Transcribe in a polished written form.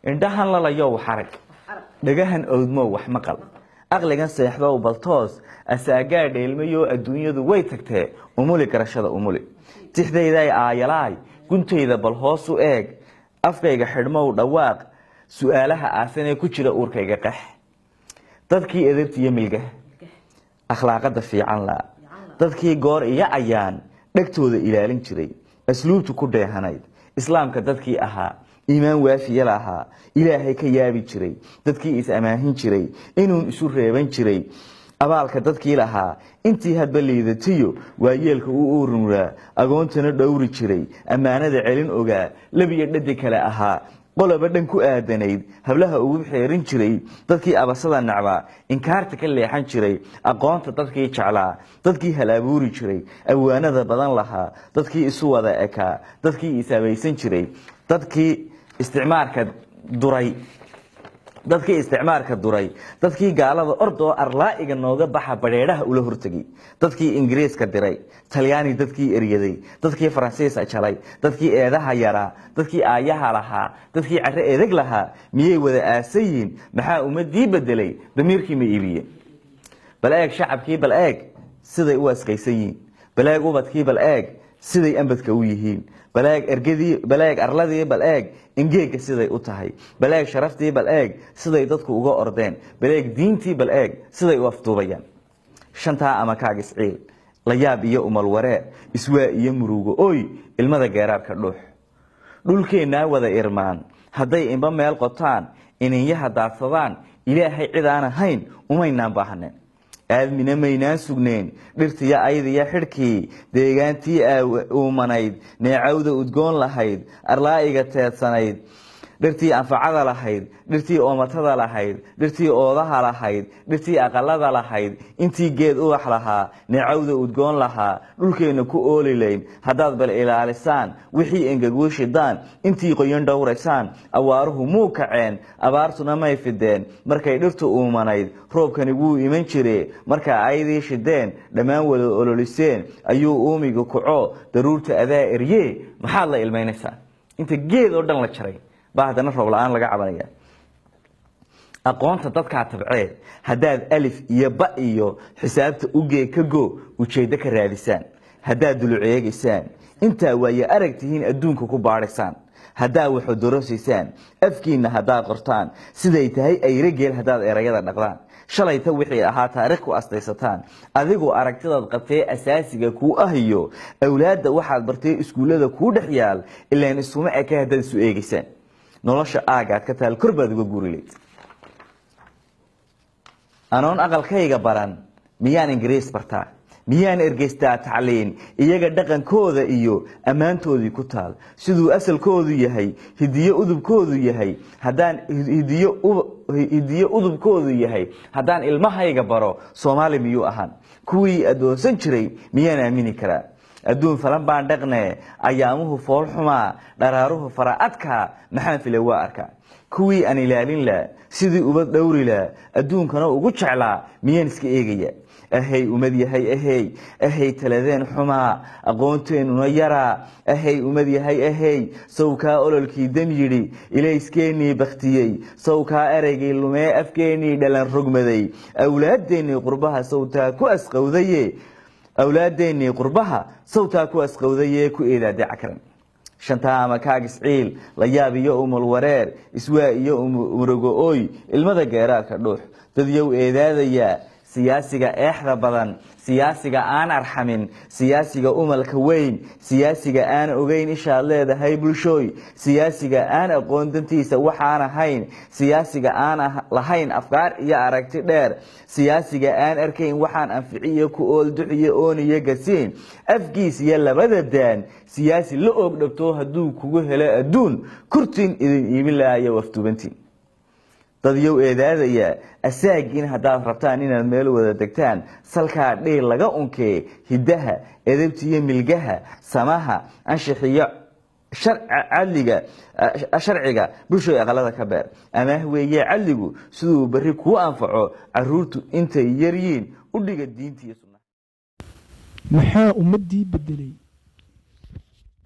indhahan lalayow xarag dhagahan oodmo wax maqal aqligan seexdo baltoos asaagaa dheelmayo adduunyadu way tagtee umuli garashada umuli tixdayday aayalaay guntayda bal hoos u eeg afkayga xidhmow dhawaaq su'aalaha aasanee ku jira uurkayga qax dadkii edabtiyo milgaha akhlaaqada fiican la dadkii goor iyo ayaan dhagtooda ilaalin jiray asluubtu ku dheehanayd islaamka dadkii ahaa iimaan waafiya lahaa ilaahay ka yaabi jiray dadkii is amaahin jiray inuu isu reeban jiray abaalka dadkii lahaa intii hadba liidatiyo waa yeelka u ururaa agoontana dhowri jiray ammaanada celin ogaa labiyo dhadi kale ahaa qoloba dhan ku aadanayd hablaha ugu xeerin jiray dadkii abasada nacbaa inkaarta ka leexan jiray aqoonta dadkii jeclaa dadkii halaabuuri jiray awaanada badan lahaa dadkii isu wada ekaa dadkii isaabaysan jiray dadkii isticmaalka duray dadkii gaalada ordoo arlaa'iga nooga baxa badheedhaha ula hortagay dadkii ingiriiska diray talyaani dadkii eryaday dadkii faransiiska jalay dadkii eedaha yaraa dadkii aayaha lahaa dadkii carre edeg lahaa miyay wada aasayiin maxaa ummadii bedelay damiirkii ma iibiye bal eeg shacabkii bal eeg siday u askaysan yihiin bal eeg ubadkii bal eeg siday ambadka u yihiin bal eeg arladii bal eeg ingeega siday u tahay bal eeg sharaftii bal eeg siday dadku uga ordeen bal eeg diintii bal eeg siday u afduubayaan shantaa ama kaagis ciil la yaab iyo umal waree iswaa iyo murugo oy ilmada geeraarka dhuux dhulkeennaa wada irmaan hadday inba meel qotaan ininyaha daadsadaan ilaahay cid aan ahayn umaynaan baahneen aadmina maynaan sugneen dhirtiyo aydiyo xidhkii deegaantii uumanayd neecawda udgoon lahayd arlaa'iga teedsanayd dhirtii anfacada lahayd dhirtii oomatada lahayd dhirtii oodaha lahayd dhirtii aqalada lahayd intii geed ubax lahaa neecawda udgoon lahaa dhulkeenna ku oolilayn haddaad bal ilaalisaan wixii engeguu shidaan intii qoyan dhowraysaan awaaruhu muu kaceen abaartuna may fideen markay dhirtu uumanayd roobkani wuu iman jire marka aydii shideen dhammaan wada ololiseen ayuu uumiga kaco daruurta adaa eryee maxaad la ilmaynaysaa inta geed oo dhan la jaray baa haddana roob la-aan laga cabanaya aqoonta dadkaa tabcee haddaad alif iyo ba iyo xisaabta ugee ka go ujeeddo ka raadisaan haddaad duluceegaysaan intaa waaye arag tihiin adduunka ku baadhaysaan haddaad waxodorosiysaan afkiinna haddaad qortaan siday tahay ayrageel haddaad erayada dhaqdaan shalayta wixii ahaa taariikh ku astaysataan adigu aragtidaad qabtee asaasiga kuu ahiyo awlaadda waxaad bartay iskuullada kuu dhex yaal ilaan isuma eka haddaad isu eegaysaan nolosha aagaad ka taal kor baad uga guurilayd anoon aqalkayga baran miyaan ingiriis bartaa miyaan ergeystaa tacliin iyaga dhaqankooda iyo ammaantoodii ku taal siduu asalkoodu yahay hidiyo udubkoodu yahay haddaan ilmahayga baro soomaali miyuu ahaan kuwii adoonsan jiray miyaan aamini karaa adduun falan baan dhaqnee ayaamuhu fool xumaa dharaaruhu fara adkaa maxaan file waa arkaa kuwii aan ilaalin laa sidii ubad dhowri laa adduunkana ugu jeclaa miyaan iska eegaya ahay umad yahay ahay taladeen xumaa aqoonteenuna yaraa ahay umad yahay ahay sawkaa ololkii dam yidhi ilayskeenii baktiyey sawkaa eraygii lumee afkeenii dhalan rogmaday awlaadeennii qurbaha sawtaa ku asqowdayee ku eedaade cakran shantaa ama kaagis ciil la yaab iyo umal wareer iswaa iyo murugo ooy ilmada geeraarka dhuux dadyow eedaadayaa siyaasiga eexda badan siyaasiga aan arxamin siyaasiga umalka weyn siyaasiga aan ogeyn ishaad leedahay bulshooy siyaasiga aan aqoon dantiisa waxaan ahayn siyaasiga aan lahayn afkaar iyo aragti dheer siyaasiga aan arkayn waxaan anficiyo ku oolduxiyo ooniyo gasiin afkiis iyo labada daan siyaasi la og dhabto hadduu kugu helo adduun kurtin idin iibin lahayo waftubantiin dadyow eedaadaya asaagiin haddaad rabtaan inaad meel wada degtaan salkaa dhiil laga unkee hiddaha edabtiyo milgaha samaha anshixiyo sharciga bulshoy aqalada ka beer amaah weeye cadligu siduu berri kuu anfaco caruurtu intay yaryiin u dhiga diintiiyo sunnaha maxaa ummadii bedelay